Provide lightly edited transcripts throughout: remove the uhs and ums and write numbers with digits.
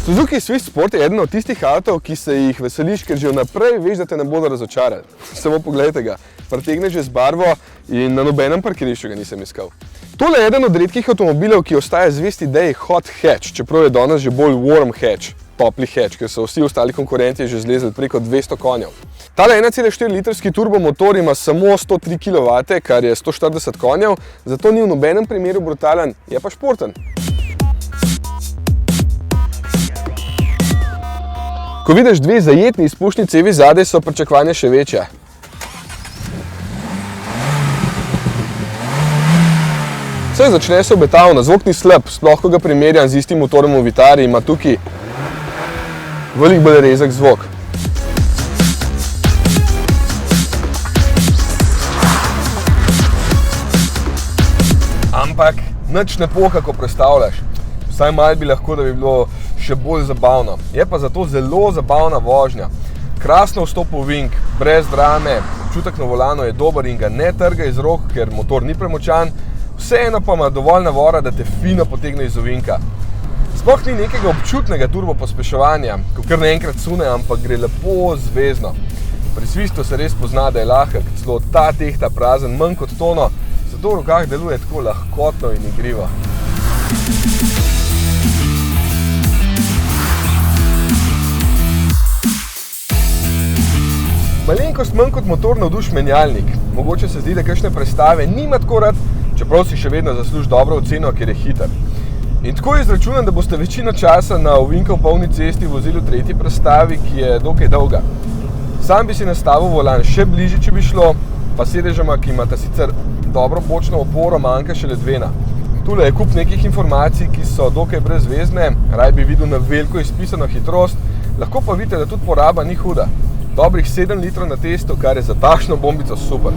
Suzuki Swift Sport je eden od tistih avtov, ki se jih veseliš, ker že vnaprej veš, da te ne bodo razočarali. Samo pogledajte ga, pretegne že z barvo in na nobenem parkirišču ga nisem iskal. Tole je eden od redkih avtomobilov, ki ostaja zvest ideji hot hatch, čeprav je danes že bolj warm hatch, topli hatch, ker so vsi ostali konkurenti že zlezli preko 200 konjev. Tale 1,4 litrski turbomotor ima samo 103 kW, kar je 140 konjev, zato ni v nobenem primeru brutalen, je pa športen. Ko vidiš dve zajetni izpušni cevi zadaj, so pričakovanja še večja. Vse začne se obetavno, zvok ni slab, sploh ko ga primerjam z istim motorjem v Vitari, ima tukaj veliko bolj rezek zvok. Ampak nič ne poha, ko prestavljaš. Vsaj malo bi lahko, da bi bilo še bolj zabavno. Je pa zato zelo zabavna vožnja. Krasno vstop v ovink, brez drame, občutek na volanu je dober in ga ne trga iz rok, ker motor ni premočan. Vseeno pa ima dovolj navora, da te fino potegne iz ovinka. Sploh ni nekega občutnega turbo pospeševanja, ko kar naenkrat sune, ampak gre lepo zvezno. Pri Swiftu se res pozna, da je lahek, celo ta tehta prazen manj kot tono, zato v rokah deluje tako lahkotno in igrivo. Malenkost manj kot motor navduš menjalnik. Mogoče se zdi, da kakšne prestave nima tako rad, čeprav si še vedno zasluži dobro oceno, ker je hiter. In tako izračunam, da boste večino časa na ovinkov polni cesti vozili v tretji prestavi, ki je dokaj dolga. Sam bi si nastavil volan še bližje, če bi šlo, pa sedežama, ki imata sicer dobro bočno oporo, manjka še ledvena. Tule je kup nekih informacij, ki so dokaj brezvezne, raj bi videl na veliko izpisano hitrost, lahko pa vidite, da tudi poraba ni huda. Dobrih 7 litrov na testu, kar je za takšno bombico super.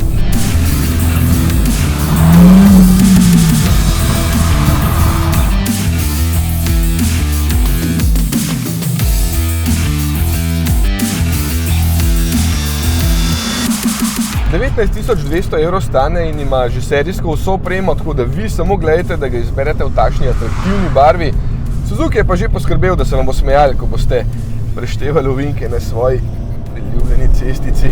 €19.200 stane in ima že serijsko vso opremo, tako da vi samo gledajte, da ga izberete v takšni atraktivni barvi. Suzuki je pa že poskrbel, da se vam bo smejali, ko boste preštevali ovinke na svoji priljubljeni cestici.